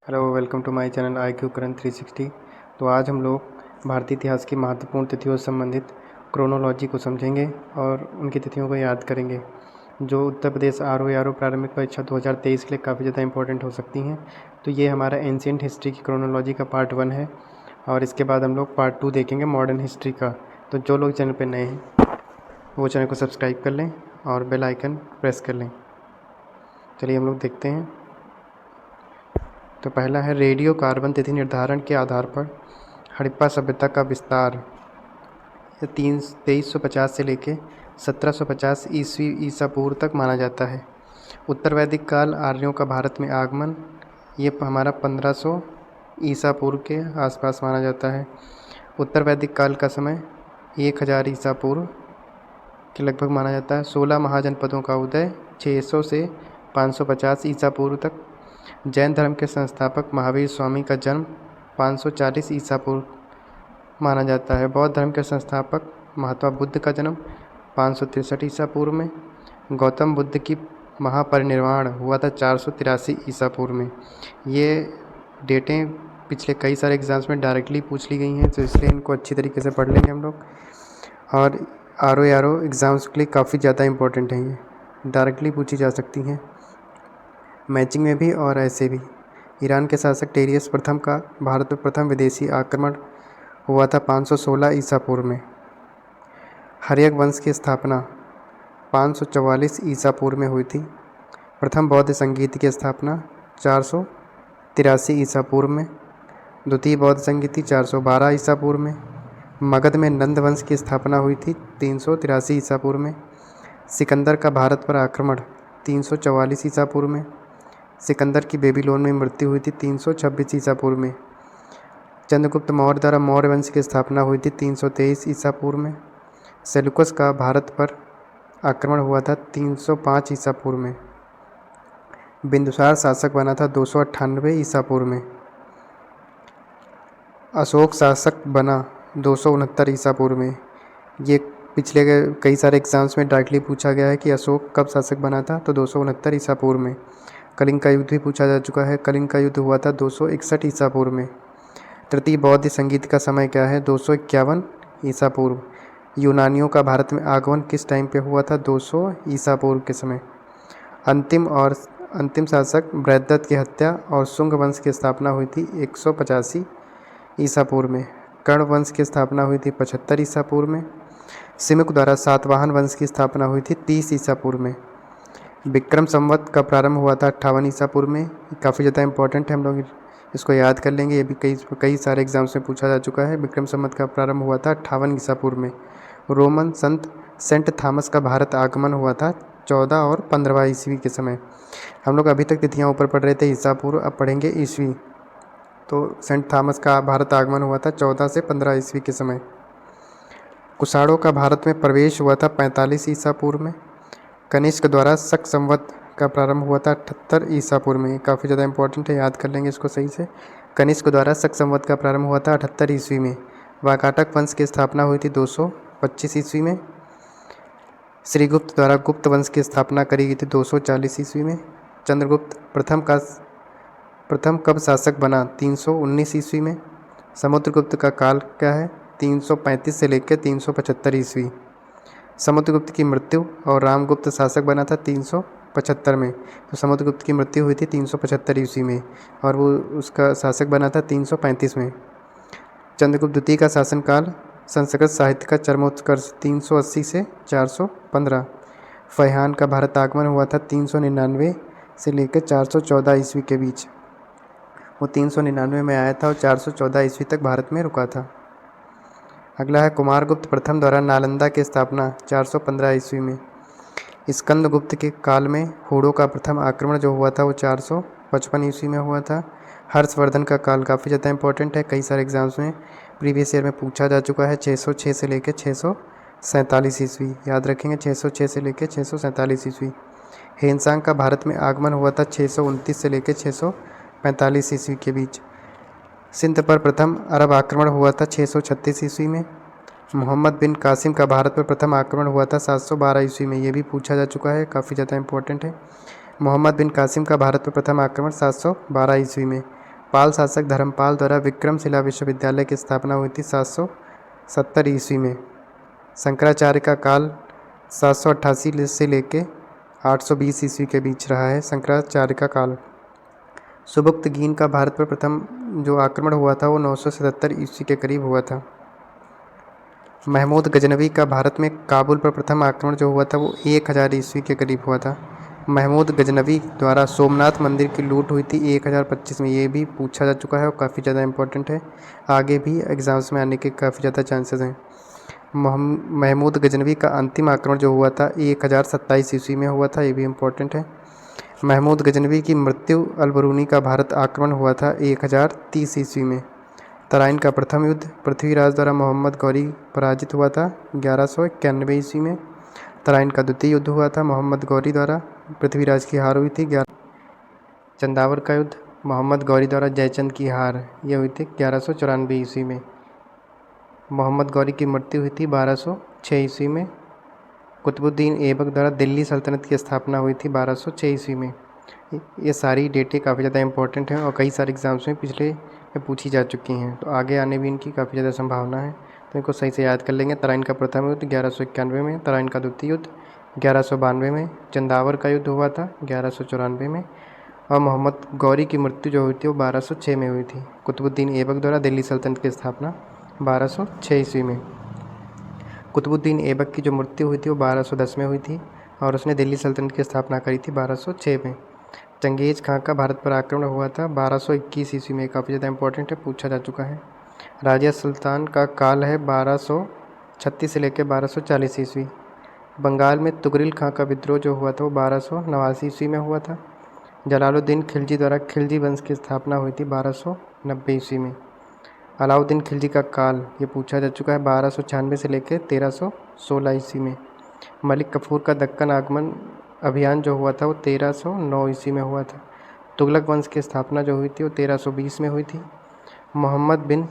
Hello, welcome to my channel IQ current 360। तो आज हम लोग भारतीय इतिहास की महत्वपूर्ण तिथियों से संबंधित क्रोनोलॉजी को समझेंगे और उनकी तिथियों को याद करेंगे, जो उत्तर प्रदेश RO प्रारंभिक परीक्षा 2023 के लिए काफ़ी ज़्यादा इंपॉर्टेंट हो सकती हैं। तो ये हमारा एंशिएंट हिस्ट्री की क्रोनोलॉजी का पार्ट 1 है और इसके बाद हम लोग पार्ट 2 देखेंगे मॉडर्न हिस्ट्री का। तो जो लोग चैनल पर नए हैं वो चैनल को सब्सक्राइब कर लें और बेल आइकन प्रेस कर लें। चलिए हम लोग देखते हैं। तो पहला है रेडियो कार्बन तिथि निर्धारण के आधार पर हड़प्पा सभ्यता का विस्तार। 2350 से लेके 1750 ईसा पूर्व तक माना जाता है। उत्तर वैदिक काल आर्यों का भारत में आगमन, ये हमारा 1500 ईसा पूर्व के आसपास माना जाता है। उत्तर वैदिक काल का समय 1000 ईसा पूर्व के लगभग माना जाता है। 16 महाजनपदों का उदय 600 से 550 ईसा पूर्व तक। जैन धर्म के संस्थापक महावीर स्वामी का जन्म 540 ईसा पूर्व माना जाता है। बौद्ध धर्म के संस्थापक महात्मा बुद्ध का जन्म 563 ईसा पूर्व में। गौतम बुद्ध की महापरिनिर्वाण हुआ था 483 ईसा पूर्व में। ये डेटें पिछले कई सारे एग्जाम्स में डायरेक्टली पूछ ली गई हैं, तो इसलिए इनको अच्छी तरीके से पढ़ लेंगे हम लोग। और RO एग्ज़ाम्स के लिए काफ़ी ज़्यादा इंपॉर्टेंट हैं, ये डायरेक्टली पूछी जा सकती हैं, मैचिंग में भी और ऐसे भी। ईरान के शासक टेरियस प्रथम का भारत में प्रथम विदेशी आक्रमण हुआ था 516 ईसा पूर्व में। हर्यक वंश की स्थापना 544 ईसा पूर्व में हुई थी। प्रथम बौद्ध संगीत की स्थापना 483 ईसा पूर्व में। द्वितीय बौद्ध संगीति 412 ईसा पूर्व में। मगध में नंद वंश की स्थापना हुई थी 383 ईसा पूर्व में। सिकंदर का भारत पर आक्रमण 344 ईसा पूर्व में। सिकंदर की बेबीलोन में मृत्यु हुई थी 326 ईसा पूर्व में। चंद्रगुप्त मौर्य द्वारा मौर्य वंश की स्थापना हुई थी 323 ईसा पूर्व में। सेल्यूकस का भारत पर आक्रमण हुआ था 305 ईसा पूर्व में। बिंदुसार शासक बना था 298 ईसा पूर्व में। अशोक शासक बना 269 ईसा पूर्व में। ये पिछले कई सारे एग्जाम्स में डायरेक्टली पूछा गया है कि अशोक कब शासक बना था, तो 269 ईसा पूर्व में। कलिंग का युद्ध भी पूछा जा चुका है। कलिंग का युद्ध हुआ था 261 ईसा पूर्व में। तृतीय बौद्ध संगीत का समय क्या है? 251 ईसा पूर्व। यूनानियों का भारत में आगमन किस टाइम पे हुआ था? 200 ईसा पूर्व के समय। अंतिम शासक बृहद्रथ की हत्या और शुंग वंश की स्थापना हुई थी 185 ईसा पूर्व में। कर्ण वंश की स्थापना हुई थी 75 ईसा पूर्व में। सिमुक द्वारा सातवाहन वंश की स्थापना हुई थी 30 ईसा पूर्व में। विक्रम संवत का प्रारंभ हुआ था 58 ईसा पूर्व में। काफ़ी ज़्यादा इंपॉर्टेंट है, हम लोग इसको याद कर लेंगे, ये भी कई सारे एग्जाम्स में पूछा जा चुका है। विक्रम संवत का प्रारंभ हुआ था 58 ईसा पूर्व में। रोमन संत सेंट थॉमस का भारत आगमन हुआ था 14 और 15 ईस्वी के समय। हम लोग अभी तक तिथियाँ ऊपर पढ़ रहे थे ईसा पूर्व, अब पढ़ेंगे ईस्वी। तो सेंट थॉमस का भारत आगमन हुआ था 14 से 15 ईस्वी के समय। कुषाणों का भारत में प्रवेश हुआ था 45 ईसा पूर्व में। कनिष्क द्वारा शक संवत का प्रारंभ हुआ था 78 ईसा पूर्व में। काफ़ी ज़्यादा इंपॉर्टेंट है, याद कर लेंगे इसको सही से। कनिष्क द्वारा शक संवत का प्रारंभ हुआ था 78 ईस्वी में। वाकाटक वंश की स्थापना हुई थी 225 ईस्वी में। श्रीगुप्त द्वारा गुप्त वंश की स्थापना करी गई थी 240 ईस्वी में। चंद्रगुप्त प्रथम कब शासक बना? 319 ईस्वी में। समुद्रगुप्त का काल क्या है? 335 से लेकर 375 ईस्वी। समुद्रगुप्त की मृत्यु और रामगुप्त शासक बना था 375 में। तो समुद्रगुप्त की मृत्यु हुई थी 375 ईस्वी में और वो उसका शासक बना था 335 में। चंद्रगुप्त द्वितीय का शासनकाल संस्कृत साहित्य का चरमोत्कर्ष 380 से 415। फैहान का भारत आगमन हुआ था 399 से लेकर 414 ईस्वी के बीच। वो 399 में आया था और 414 ईस्वी तक भारत में रुका था। अगला है कुमारगुप्त प्रथम द्वारा नालंदा की स्थापना 415 ईस्वी में। स्कंदगुप्त के काल में हूणों का प्रथम आक्रमण जो हुआ था वो 455 ईस्वी में हुआ था। हर्षवर्धन का काल काफ़ी ज़्यादा इंपॉर्टेंट है, कई सारे एग्जाम्स में प्रीवियस ईयर में पूछा जा चुका है। 606 से लेकर 647 ईस्वी, याद रखेंगे 606 से लेकर 647 ईस्वी। हेनसांग का भारत में आगमन हुआ था 629 से लेकर 645 ईस्वी के बीच। सिंध पर प्रथम अरब आक्रमण हुआ था 636 ईस्वी में। मोहम्मद बिन कासिम का भारत पर प्रथम आक्रमण हुआ था 712 ईस्वी में। ये भी पूछा जा चुका है, काफ़ी ज़्यादा इंपॉर्टेंट है। मोहम्मद बिन कासिम का भारत पर प्रथम आक्रमण 712 ईस्वी में। पाल शासक धर्मपाल द्वारा विक्रमशिला विश्वविद्यालय की स्थापना हुई थी 770 ईस्वी में। शंकराचार्य का काल 788 से लेके 820 ईस्वी के बीच रहा है शंकराचार्य का काल। सुबुक्तगीन का भारत पर प्रथम जो आक्रमण हुआ था वो 977 ईस्वी के करीब हुआ था। महमूद गजनवी का भारत में काबुल पर प्रथम आक्रमण जो हुआ था वो 1000 ईस्वी के करीब हुआ था। महमूद गजनवी द्वारा सोमनाथ मंदिर की लूट हुई थी 1025 में। ये भी पूछा जा चुका है और काफ़ी ज़्यादा इंपॉर्टेंट है, आगे भी एग्ज़ाम्स में आने के काफ़ी ज़्यादा चांसेस हैं। महमूद गजनवी का अंतिम आक्रमण जो हुआ था 1027 ईस्वी में हुआ था, ये भी इम्पोर्टेंट है। महमूद गजनवी की मृत्यु अलबरूनी का भारत आक्रमण हुआ था 1030 ईस्वी में। तराइन का प्रथम युद्ध पृथ्वीराज द्वारा मोहम्मद गौरी पराजित हुआ था 1191 ईस्वी में। तराइन का द्वितीय युद्ध हुआ था मोहम्मद गौरी द्वारा, पृथ्वीराज की हार हुई थी। चंदावर का युद्ध मोहम्मद गौरी द्वारा जयचंद की हार यह हुई थी 1194 ईस्वी में। मोहम्मद गौरी की मृत्यु हुई थी 1206 ईस्वी में। कुतुबुद्दीन ऐबक द्वारा दिल्ली सल्तनत की स्थापना हुई थी 1206 ईस्वी में। ये सारी डेटें काफ़ी ज़्यादा इंपॉर्टेंट हैं और कई सारे एग्जाम्स में पिछले में पूछी जा चुकी हैं, तो आगे आने भी इनकी काफ़ी ज़्यादा संभावना है, तो इनको सही से याद कर लेंगे। तराइन का प्रथम युद्ध 1191 में, तराइन का द्वितीय युद्ध 1192 में, चंदावर का युद्ध हुआ था 1194 में और मोहम्मद गौरी की मृत्यु जो हुई थी वो 1206 में हुई थी। कुतुबुद्दीन ऐबक द्वारा दिल्ली सल्तनत की स्थापना 1206 ईस्वी में। कुतुबुद्दीन ऐबक की जो मृत्यु हुई थी वो 1210 में हुई थी और उसने दिल्ली सल्तनत की स्थापना करी थी 1206 में। चंगेज खां का भारत पर आक्रमण हुआ था 1221 ईस्वी में, काफ़ी ज़्यादा इंपॉर्टेंट है, पूछा जा चुका है। राजिया सुल्तान का काल है 1236 से लेकर 1240 ईस्वी। बंगाल में तुगरिल खां का विद्रोह जो हुआ था वो 1289 ईस्वी में हुआ था। जलालुद्दीन खिलजी द्वारा खिलजी वंश की स्थापना हुई थी 1290 ईस्वी में। अलाउद्दीन खिलजी का काल ये पूछा जा चुका है 1296 से लेकर 1316 ईस्वी में। मलिक कफूर का दक्कन आगमन अभियान जो हुआ था वो 1309 ईस्वी में हुआ था। तुगलक वंश की स्थापना जो हुई थी वो 1320 में हुई थी। मोहम्मद बिन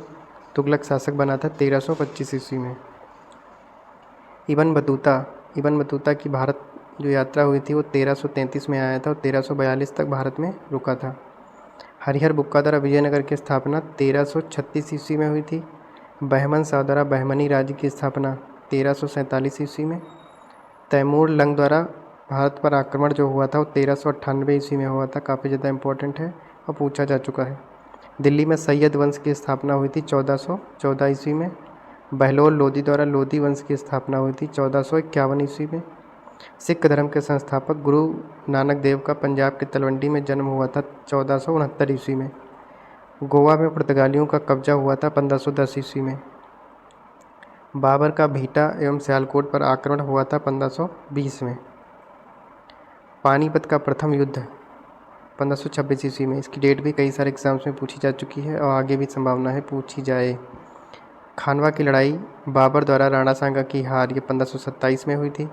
तुगलक शासक बना था 1325 ईस्वी में। इब्न बतूता की भारत जो यात्रा हुई थी वो 1333 में आया था और 1342 तक भारत में रुका था। हरिहर बुक्का द्वारा विजयनगर की स्थापना 1336 ईस्वी में हुई थी। बहमन शाह द्वारा बहमनी राज्य की स्थापना 1347 ईस्वी में। तैमूर लंग द्वारा भारत पर आक्रमण जो हुआ था वो 1398 ईस्वी में हुआ था, काफ़ी ज़्यादा इंपॉर्टेंट है और पूछा जा चुका है। दिल्ली में सैयद वंश की स्थापना हुई थी 1414 ईस्वी में। बहलोल लोदी द्वारा लोदी वंश की स्थापना हुई थी 1451 ईस्वी में। सिख धर्म के संस्थापक गुरु नानक देव का पंजाब के तलवंडी में जन्म हुआ था 1469 ईस्वी में। गोवा में पुर्तगालियों का कब्जा हुआ था 1510 ईस्वी में। बाबर का भीटा एवं सियालकोट पर आक्रमण हुआ था 1520 में। पानीपत का प्रथम युद्ध 1526 ईस्वी में, इसकी डेट भी कई सारे एग्जाम्स में पूछी जा चुकी है और आगे भी संभावना है पूछी जाए। खानवा की लड़ाई बाबर द्वारा राणा सांगा की हार ये 1527 में हुई थी।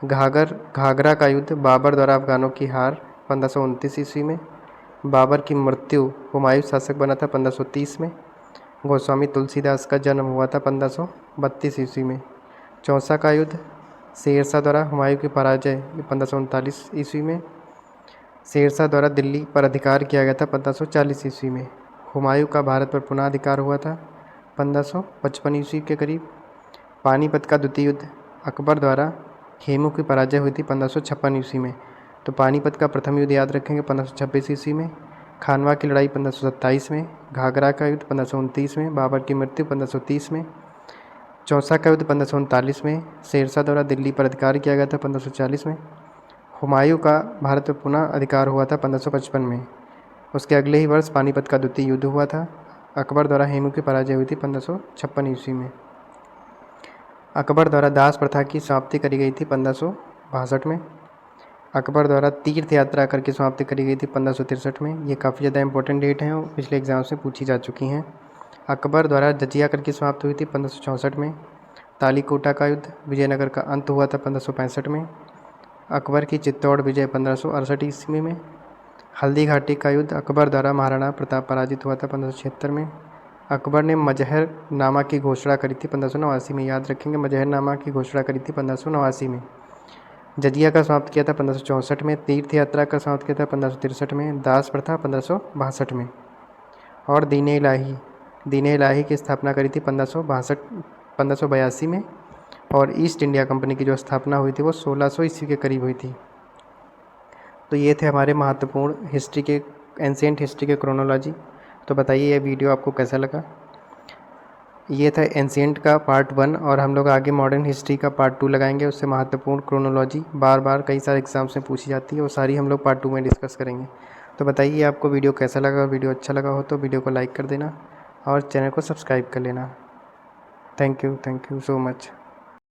घाघरा का युद्ध बाबर द्वारा अफगानों की हार 1529 ईस्वी में। बाबर की मृत्यु हुमायूं शासक बना था 1530 में। गोस्वामी तुलसीदास का जन्म हुआ था 1532 ईस्वी में। चौसा का युद्ध शेरशाह द्वारा हुमायूं की पराजय 1539 ईस्वी में। शेरशाह द्वारा दिल्ली पर अधिकार किया गया था 1540 ईस्वी में। हुमायूं का भारत पर पुनः अधिकार हुआ था 1555 ईस्वी के करीब। पानीपत का द्वितीय युद्ध अकबर द्वारा हेमू की पराजय हुई थी 1556 ईस्वी में, तो पानीपत का प्रथम युद्ध याद रखेंगे 1526 ईस्वी में। खानवा की लड़ाई 1527 में। घाघरा का युद्ध 1529 में। बाबर की मृत्यु 1530 में। चौसा का युद्ध 1539 में। शेरशाह द्वारा दिल्ली पर अधिकार किया गया था 1540 में। हुमायूं का भारत पर पुनः अधिकार हुआ था 1555 में। उसके अगले ही वर्ष पानीपत का द्वितीय युद्ध हुआ था। अकबर द्वारा हेमू की पराजय हुई थी 1556 ईस्वी में। अकबर द्वारा दास प्रथा की समाप्ति करी गई थी 1562 में। अकबर द्वारा तीर्थ यात्रा करके समाप्ति करी गई थी 1563 में। ये काफ़ी ज़्यादा इंपॉर्टेंट डेट हैं और पिछले एग्जाम्स में पूछी जा चुकी हैं। अकबर द्वारा जजिया करके समाप्त हुई थी 1564 में। तालीकोटा का युद्ध विजयनगर का अंत हुआ था 1565 में। अकबर की चित्तौड़ विजय 1568 ईस्वी में। हल्दी घाटी का युद्ध अकबर द्वारा महाराणा प्रताप पराजित हुआ था 1576 में। अकबर ने मजहर नामा की घोषणा करी थी 1589 में, याद रखेंगे मजहर नामा की घोषणा करी थी 1589 में। जजिया का समाप्त किया था 1564 में। तीर्थ यात्रा का समाप्त किया था 1563 में। दास प्रथा 1562 में। और दीन इलाही की स्थापना करी थी 1582 में। और ईस्ट इंडिया कंपनी की जो स्थापना हुई थी वो 1600 ईस्वी के करीब हुई थी। तो ये थे हमारे महत्वपूर्ण हिस्ट्री के, एंशिएंट हिस्ट्री के क्रोनोलॉजी। तो बताइए ये वीडियो आपको कैसा लगा। ये था एंशिएंट का पार्ट 1 और हम लोग आगे मॉडर्न हिस्ट्री का पार्ट 2 लगाएंगे। उससे महत्वपूर्ण क्रोनोलॉजी बार बार कई सारे एग्जाम्स में पूछी जाती है, वो सारी हम लोग पार्ट 2 में डिस्कस करेंगे। तो बताइए आपको वीडियो कैसा लगा। वीडियो अच्छा लगा हो तो वीडियो को लाइक कर देना और चैनल को सब्सक्राइब कर लेना। Thank you so much.